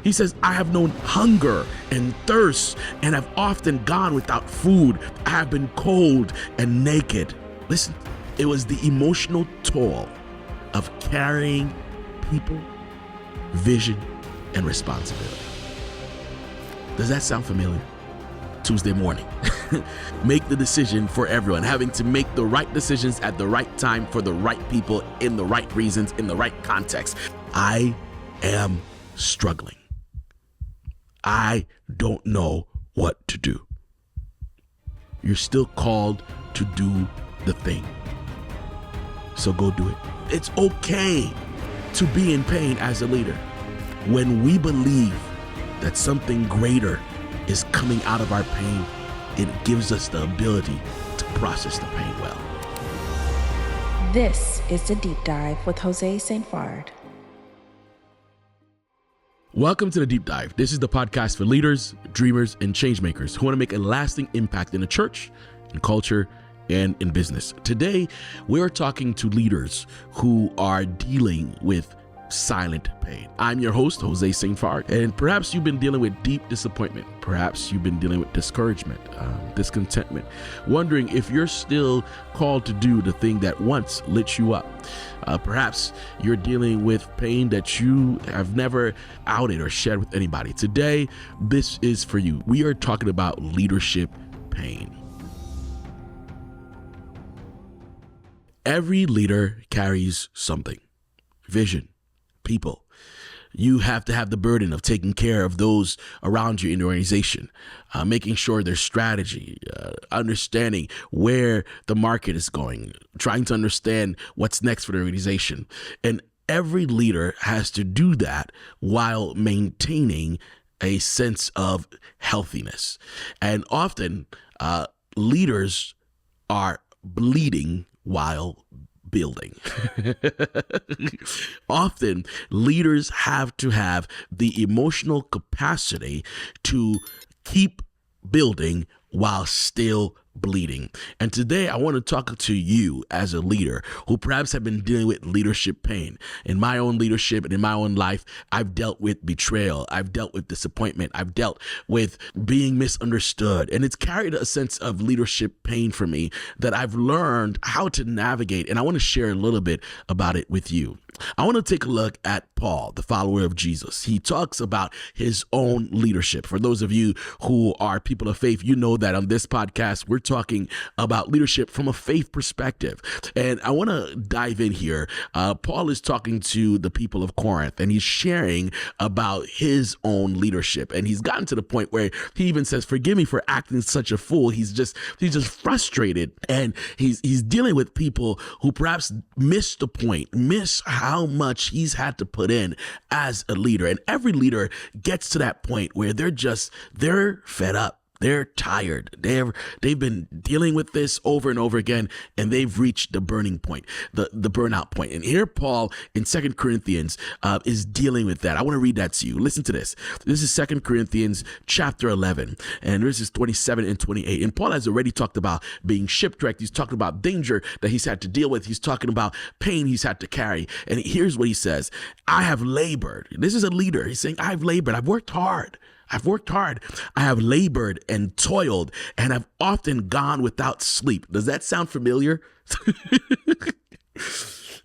He says, I have known hunger and thirst, and have often gone without food. I have been cold and naked. Listen, it was the emotional toll of carrying people, vision, and responsibility. Does that sound familiar? Tuesday morning. Make the decision for everyone, having to make the right decisions at the right time for the right people, in the right reasons, in the right context. I am struggling. I don't know what to do. You're still called to do the thing. So go do it. It's okay to be in pain as a leader when we believe that something greater is coming out of our pain. It gives us the ability to process the pain well. This is The Deep Dive with Jose St. Fard. Welcome to The Deep Dive. This is the podcast for leaders, dreamers, and changemakers who want to make a lasting impact in the church, in culture, and in business. Today, we're talking to leaders who are dealing with silent pain. I'm your host, Jose St. Fard, and perhaps you've been dealing with deep disappointment. Perhaps you've been dealing with discouragement, discontentment, wondering if you're still called to do the thing that once lit you up. Perhaps you're dealing with pain that you have never outed or shared with anybody. Today, this is for you. We are talking about leadership pain. Every leader carries something: vision, people. You have to have the burden of taking care of those around you in the organization, making sure their strategy, understanding where the market is going, trying to understand what's next for the organization. And every leader has to do that while maintaining a sense of healthiness. And often leaders are bleeding while building. Often leaders have to have the emotional capacity to keep building while still bleeding. And today I want to talk to you as a leader who perhaps have been dealing with leadership pain. In my own leadership and in my own life, I've dealt with betrayal. I've dealt with disappointment. I've dealt with being misunderstood. And it's carried a sense of leadership pain for me that I've learned how to navigate. And I want to share a little bit about it with you. I want to take a look at Paul, the follower of Jesus. He talks about his own leadership. For those of you who are people of faith, you know that on this podcast, we're talking about leadership from a faith perspective. And I want to dive in here. Paul is talking to the people of Corinth, and he's sharing about his own leadership. And he's gotten to the point where he even says, forgive me for acting such a fool. He's just frustrated, and he's dealing with people who perhaps miss the point, miss how much he's had to put in as a leader. And every leader gets to that point where they're fed up. They're tired. They've been dealing with this over and over again, and they've reached the burning point, the burnout point. And here Paul in 2 Corinthians is dealing with that. I want to read that to you. Listen to this. This is 2 Corinthians chapter 11, and verses 27 and 28. And Paul has already talked about being shipwrecked. He's talking about danger that he's had to deal with. He's talking about pain he's had to carry. And here's what he says: I have labored. This is a leader. He's saying, I've labored. I've worked hard. I have labored and toiled, and have often gone without sleep. Does that sound familiar?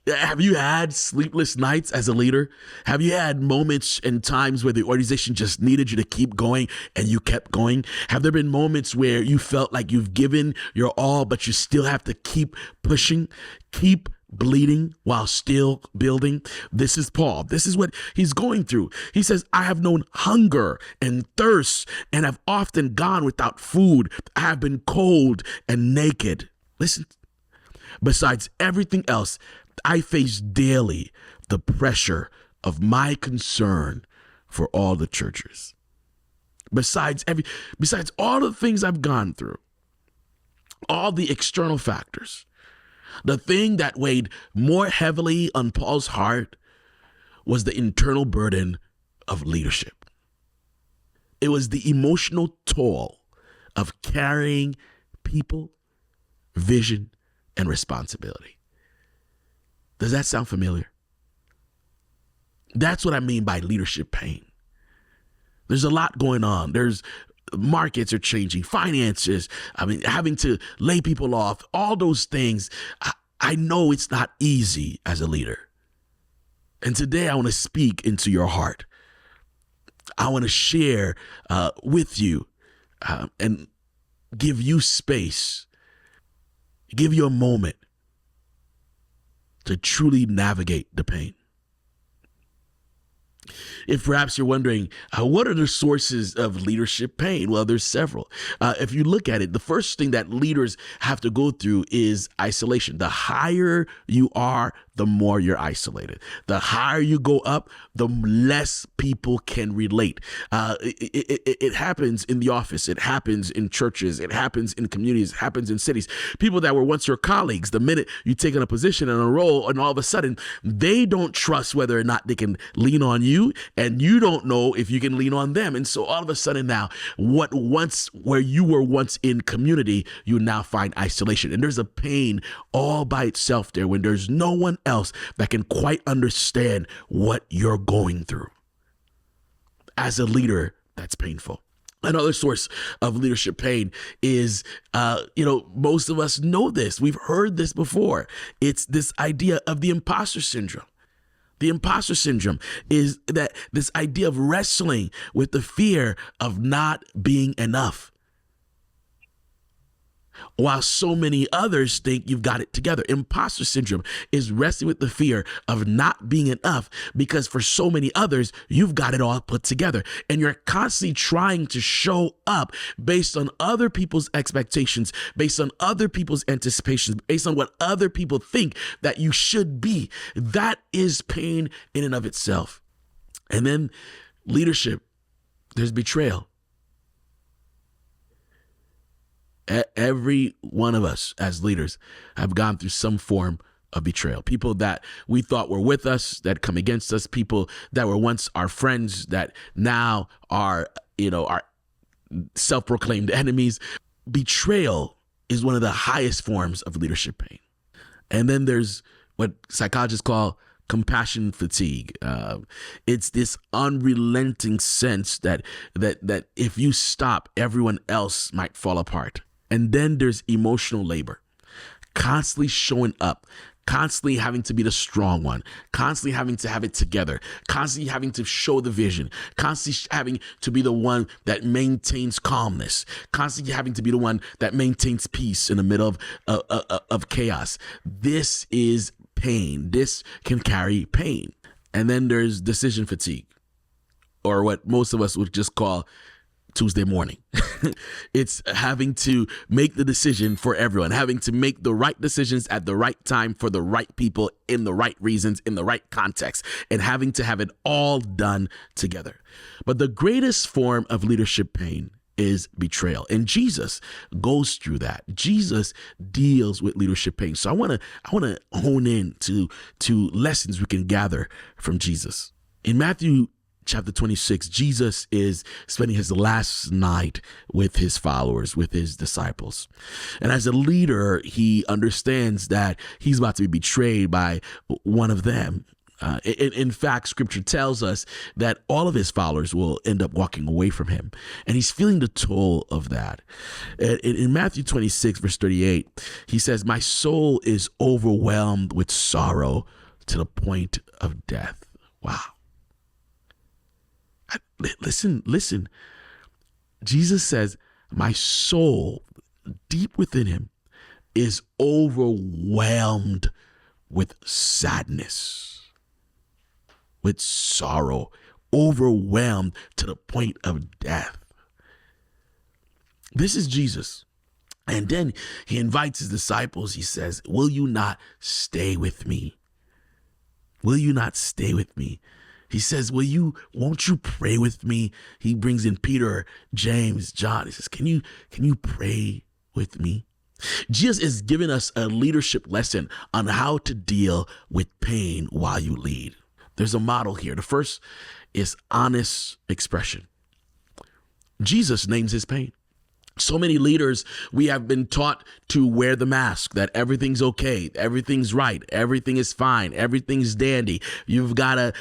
Have you had sleepless nights as a leader? Have you had moments and times where the organization just needed you to keep going and you kept going? Have there been moments where you felt like you've given your all, but you still have to keep pushing, keep bleeding while still building? This is Paul. This is what he's going through. He says, I have known hunger and thirst, and have often gone without food. I have been cold and naked. Listen, besides everything else, I face daily the pressure of my concern for all the churches. Besides all the things I've gone through, all the external factors, the thing that weighed more heavily on Paul's heart was the internal burden of leadership. It was the emotional toll of carrying people, vision, and responsibility. Does that sound familiar? That's what I mean by leadership pain. There's a lot going on. There's markets are changing, finances. I mean, having to lay people off, all those things. I know it's not easy as a leader. And today I want to speak into your heart. I want to share with you and give you space, give you a moment to truly navigate the pain. If perhaps you're wondering, what are the sources of leadership pain? Well, there's several. If you look at it, the first thing that leaders have to go through is isolation. The higher you are, the more you're isolated. The higher you go up, the less people can relate. It happens in the office. It happens in churches. It happens in communities. It happens in cities. People that were once your colleagues, the minute you take on a position and a role, and all of a sudden, they don't trust whether or not they can lean on you, and you don't know if you can lean on them. And so all of a sudden now, where you were once in community, you now find isolation. And there's a pain all by itself there when there's no one else that can quite understand what you're going through. As a leader, that's painful. Another source of leadership pain is, most of us know this. We've heard this before. It's this idea of the imposter syndrome. The imposter syndrome is that this idea of wrestling with the fear of not being enough, while so many others think you've got it together. Imposter syndrome is wrestling with the fear of not being enough because for so many others, you've got it all put together. And you're constantly trying to show up based on other people's expectations, based on other people's anticipations, based on what other people think that you should be. That is pain in and of itself. And then leadership, there's betrayal. Every one of us as leaders have gone through some form of betrayal. People that we thought were with us, that come against us, people that were once our friends that now are, our self-proclaimed enemies. Betrayal is one of the highest forms of leadership pain. And then there's what psychologists call compassion fatigue. It's this unrelenting sense that if you stop, everyone else might fall apart. And then there's emotional labor, constantly showing up, constantly having to be the strong one, constantly having to have it together, constantly having to show the vision, constantly having to be the one that maintains calmness, constantly having to be the one that maintains peace in the middle of chaos. This is pain. This can carry pain. And then there's decision fatigue, or what most of us would just call Tuesday morning. It's having to make the decision for everyone, having to make the right decisions at the right time for the right people in the right reasons, in the right context, and having to have it all done together. But the greatest form of leadership pain is betrayal. And Jesus goes through that. Jesus deals with leadership pain. So I want to hone in to lessons we can gather from Jesus. In Matthew chapter 26, Jesus is spending his last night with his followers, with his disciples. And as a leader, he understands that he's about to be betrayed by one of them. In fact, scripture tells us that all of his followers will end up walking away from him. And he's feeling the toll of that. In Matthew 26, verse 38, he says, "My soul is overwhelmed with sorrow to the point of death." Wow. Listen. Jesus says, my soul deep within him is overwhelmed with sadness, with sorrow, overwhelmed to the point of death. This is Jesus. And then he invites his disciples. He says, will you not stay with me? Will you not stay with me? He says, won't you pray with me? He brings in Peter, James, John. He says, can you pray with me? Jesus is giving us a leadership lesson on how to deal with pain while you lead. There's a model here. The first is honest expression. Jesus names his pain. So many leaders, we have been taught to wear the mask, that everything's okay, everything's right, everything is fine, everything's dandy. You've got to,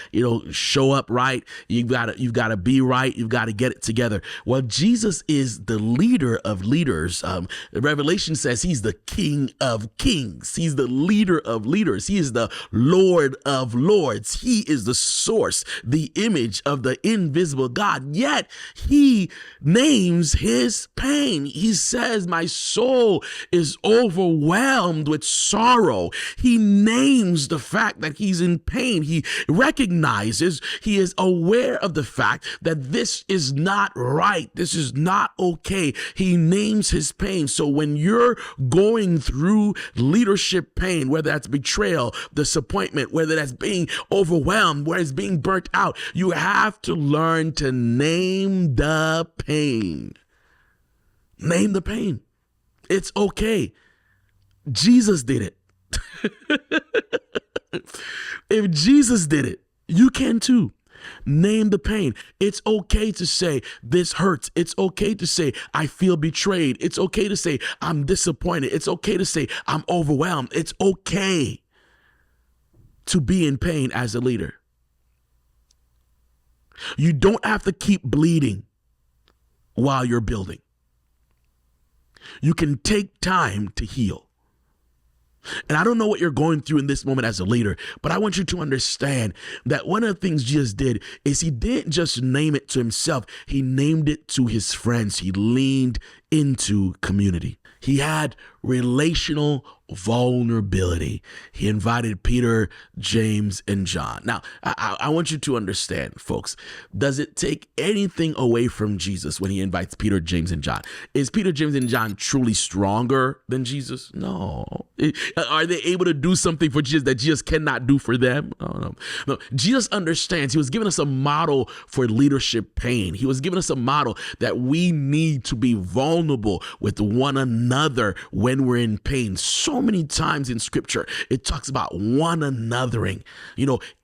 show up right. You've got to be right. You've got to get it together. Well, Jesus is the leader of leaders. Revelation says he's the King of kings. He's the leader of leaders. He is the Lord of lords. He is the source, the image of the invisible God. Yet he names his pain. He says, my soul is overwhelmed with sorrow. He names the fact that he's in pain. He recognizes, he is aware of the fact that this is not right. This is not okay. He names his pain. So when you're going through leadership pain, whether that's betrayal, disappointment, whether that's being overwhelmed, whether it's being burnt out, you have to learn to name the pain. Name the pain. It's okay. Jesus did it. If Jesus did it, you can too. Name the pain. It's okay to say this hurts. It's okay to say I feel betrayed. It's okay to say I'm disappointed. It's okay to say I'm overwhelmed. It's okay to be in pain as a leader. You don't have to keep bleeding while you're building. You can take time to heal. And I don't know what you're going through in this moment as a leader, but I want you to understand that one of the things Jesus did is he didn't just name it to himself. He named it to his friends. He leaned into community. He had relational vulnerability. He invited Peter, James, and John. Now, I want you to understand, folks, does it take anything away from Jesus when he invites Peter, James, and John? Is Peter, James, and John truly stronger than Jesus? No. Are they able to do something for Jesus that Jesus cannot do for them? No. Jesus understands. He was giving us a model for leadership pain. He was giving us a model that we need to be vulnerable with one another when we're in pain. So many times in scripture, it talks about one anothering,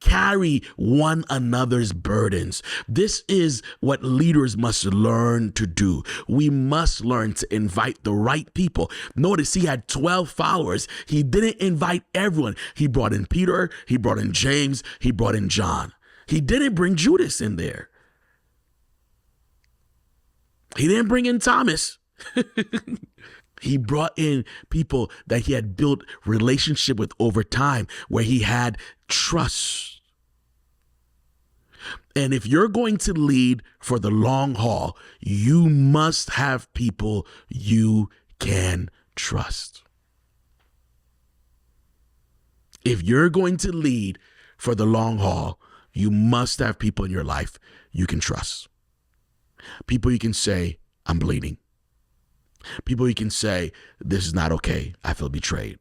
carry one another's burdens. This is what leaders must learn to do. We must learn to invite the right people. Notice he had 12 followers. He didn't invite everyone. He brought in Peter, he brought in James, he brought in John. He didn't bring Judas in there. He didn't bring in Thomas. He brought in people that he had built relationship with over time, where he had trust. And if you're going to lead for the long haul, you must have people you can trust. If you're going to lead for the long haul, you must have people in your life you can trust. People you can say, I'm bleeding. People you can say, this is not okay. I feel betrayed.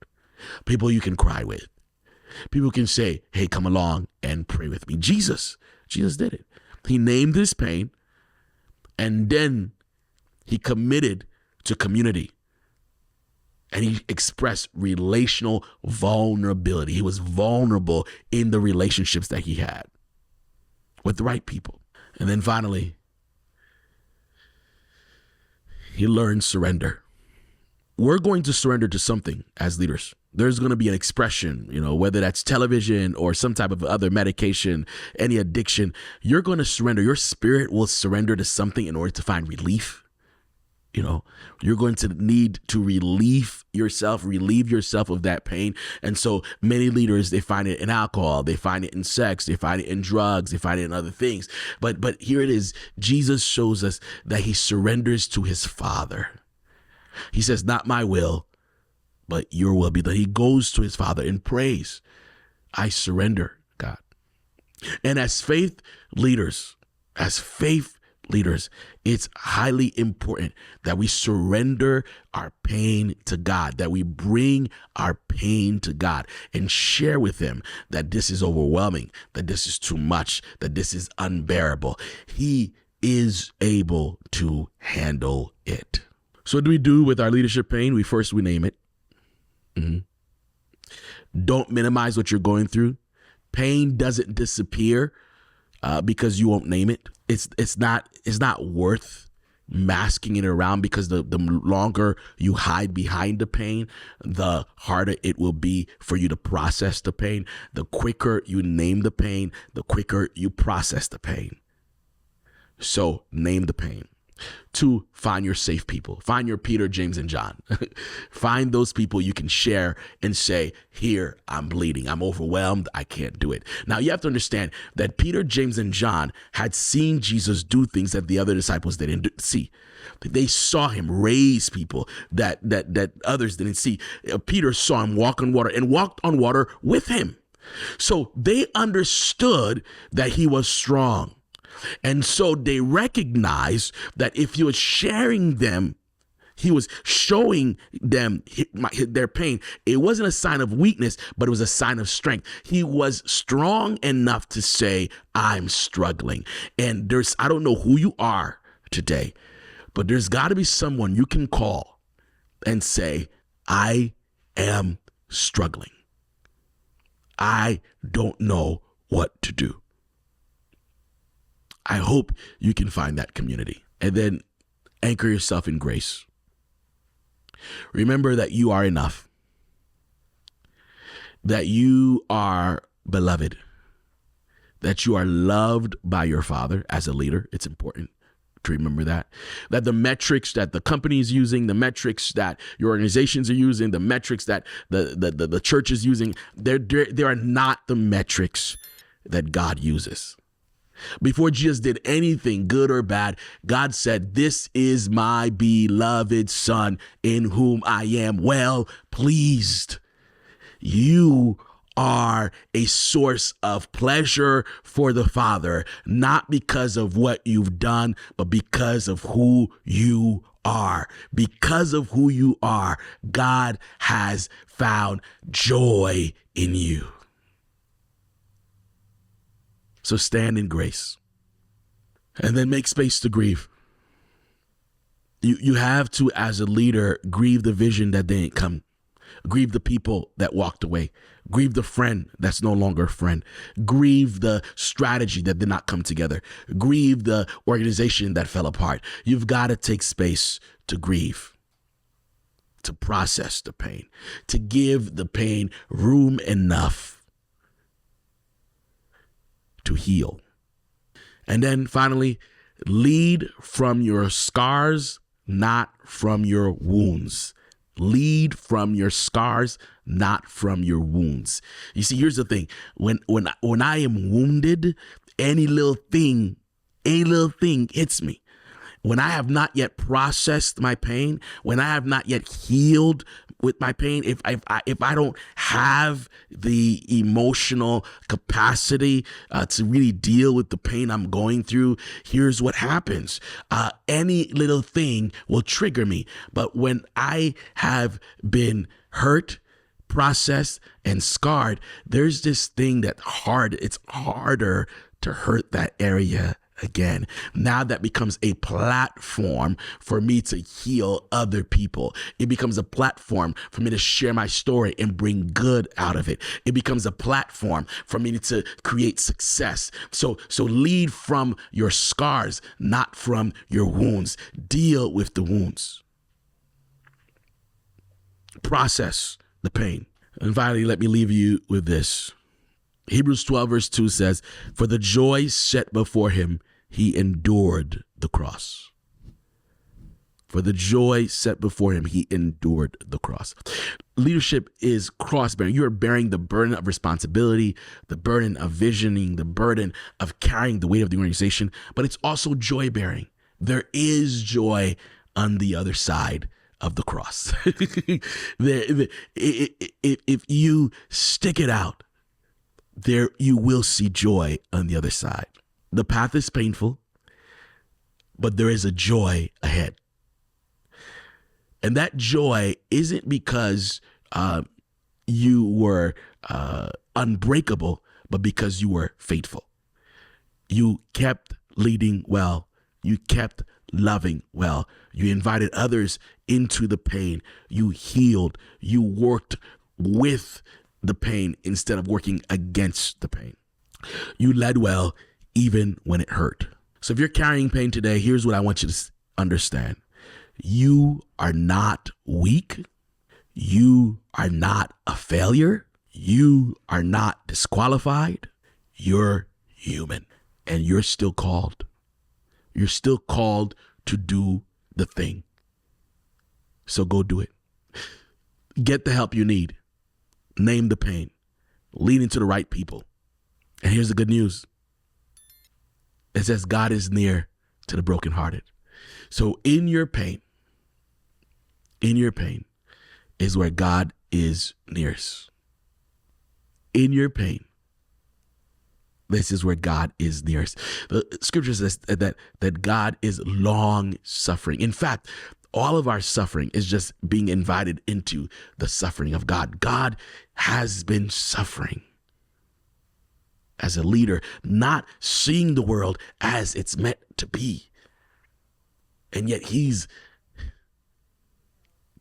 People you can cry with. People can say, hey, come along and pray with me. Jesus did it. He named his pain, and then he committed to community. And he expressed relational vulnerability. He was vulnerable in the relationships that he had with the right people. And then finally, he learned surrender. We're going to surrender to something as leaders. There's going to be an expression, whether that's television or some type of other medication, any addiction. You're going to surrender. Your spirit will surrender to something in order to find relief. You're going to need to relieve yourself of that pain. And so many leaders, they find it in alcohol, they find it in sex, they find it in drugs, they find it in other things. But here it is. Jesus shows us that he surrenders to his Father. He says, not my will, but your will be done. He goes to his Father and prays, I surrender, God. And as faith leaders, it's highly important that we surrender our pain to God, that we bring our pain to God and share with him that this is overwhelming, that this is too much, that this is unbearable. He is able to handle it. So what do we do with our leadership pain? We name it. Don't minimize what you're going through. Pain doesn't disappear because you won't name it. It's not worth masking it around, because the longer you hide behind the pain, the harder it will be for you to process the pain. The quicker you name the pain, the quicker you process the pain. So name the pain. 2, find your safe people. Find your Peter, James, and John. Find those people you can share and say, here, I'm bleeding. I'm overwhelmed. I can't do it. Now, you have to understand that Peter, James, and John had seen Jesus do things that the other disciples didn't see. They saw him raise people that others didn't see. Peter saw him walk on water and walked on water with him. So they understood that he was strong. And so they recognized that if he was sharing them, he was showing them their pain. It wasn't a sign of weakness, but it was a sign of strength. He was strong enough to say, I'm struggling. And I don't know who you are today, but there's got to be someone you can call and say, I am struggling. I don't know what to do. I hope you can find that community, and then anchor yourself in grace. Remember that you are enough, that you are beloved, that you are loved by your Father as a leader. It's important to remember that the metrics that the company is using, the metrics that your organizations are using, the metrics that the church is using, they are not the metrics that God uses. Before Jesus did anything good or bad, God said, this is my beloved Son in whom I am well pleased. You are a source of pleasure for the Father, not because of what you've done, but because of who you are. Because of who you are, God has found joy in you. So stand in grace, and then make space to grieve. You have to, as a leader, grieve the vision that didn't come. Grieve the people that walked away. Grieve the friend that's no longer a friend. Grieve the strategy that did not come together. Grieve the organization that fell apart. You've got to take space to grieve, to process the pain, to give the pain room enough to heal. And then finally, lead from your scars, not from your wounds. Lead from your scars, not from your wounds. You see, here's the thing. When I am wounded, any little thing hits me. When I have not yet processed my pain, when I have not yet healed with my pain, if I don't have the emotional capacity to really deal with the pain I'm going through, here's what happens. Any little thing will trigger me. But when I have been hurt, processed, and scarred, there's this thing it's harder to hurt that area again. Now that becomes a platform for me to heal other people. It becomes a platform for me to share my story and bring good out of it. It becomes a platform for me to create success. So lead from your scars, not from your wounds. Deal with the wounds. Process the pain. And finally, let me leave you with this. Hebrews 12 verse 2 says, for the joy set before him, he endured the cross. For the joy set before him, he endured the cross. Leadership is cross-bearing. You are bearing the burden of responsibility, the burden of visioning, the burden of carrying the weight of the organization, but it's also joy-bearing. There is joy on the other side of the cross. If you stick it out, there you will see joy on the other side. The path is painful, but there is a joy ahead. And that joy isn't because you were unbreakable, but because you were faithful. You kept leading well. You kept loving well. You invited others into the pain. You healed. You worked with the pain instead of working against the pain. You led well even when it hurt. So if you're carrying pain today, here's what I want you to understand, you are not weak. You are not a failure. You are not disqualified. You're human, and you're still called. You're still called to do the thing. So go do it. Get the help you need. Name the pain. Lean into the right people. And here's the good news. It says God is near to the brokenhearted. So in your pain is where God is nearest. In your pain, this is where God is nearest. The scripture says that God is long suffering. In fact, all of our suffering is just being invited into the suffering of God. God has been suffering as a leader, not seeing the world as it's meant to be. And yet he's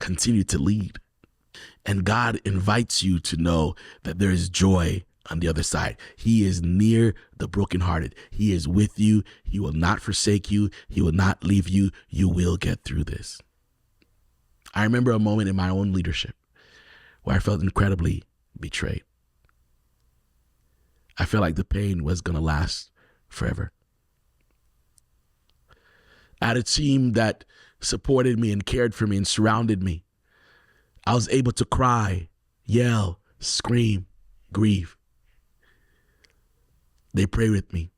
continued to lead. And God invites you to know that there is joy on the other side. He is near the brokenhearted. He is with you. He will not forsake you. He will not leave you. You will get through this. I remember a moment in my own leadership where I felt incredibly betrayed. I felt like the pain was going to last forever. I had a team that supported me and cared for me and surrounded me. I was able to cry, yell, scream, grieve. They prayed with me.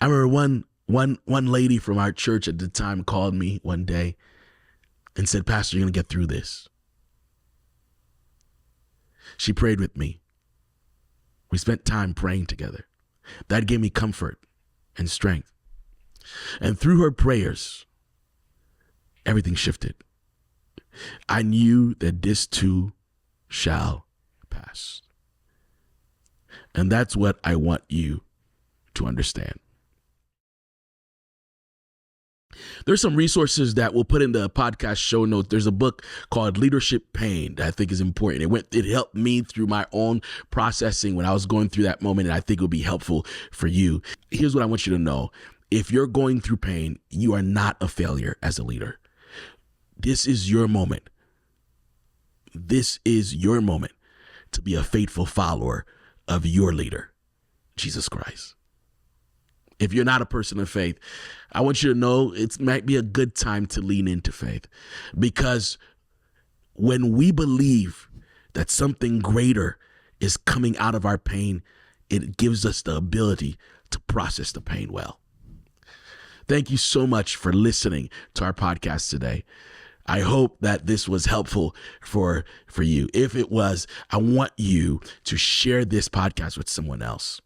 I remember one lady from our church at the time called me one day and said, "Pastor, you're going to get through this." She prayed with me. We spent time praying together. That gave me comfort and strength. And through her prayers, everything shifted. I knew that this too shall pass. And that's what I want you to understand. There's some resources that we'll put in the podcast show notes. There's a book called Leadership Pain that I think is important. It helped me through my own processing when I was going through that moment, and I think it would be helpful for you. Here's what I want you to know. If you're going through pain, you are not a failure as a leader. This is your moment. This is your moment to be a faithful follower of your leader, Jesus Christ. If you're not a person of faith, I want you to know it might be a good time to lean into faith, because when we believe that something greater is coming out of our pain, it gives us the ability to process the pain well. Thank you so much for listening to our podcast today. I hope that this was helpful for you. If it was, I want you to share this podcast with someone else.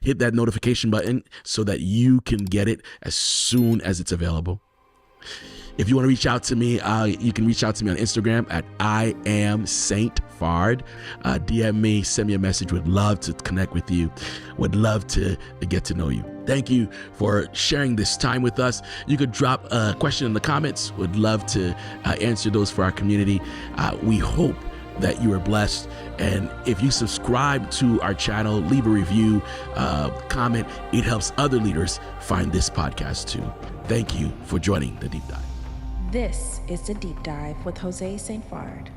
Hit that notification button so that you can get it as soon as it's available. If you want to reach out to me, you can reach out to me on Instagram at I am Saint Fard. DM me, send me a message. Would love to connect with you. Would love to get to know you. Thank you for sharing this time with us. You could drop a question in the comments. Would love to answer those for our community. We hope that you are blessed. And if you subscribe to our channel, leave a review, comment, it helps other leaders find this podcast too. Thank you for joining The Deep Dive. This is The Deep Dive with Jose St. Fard.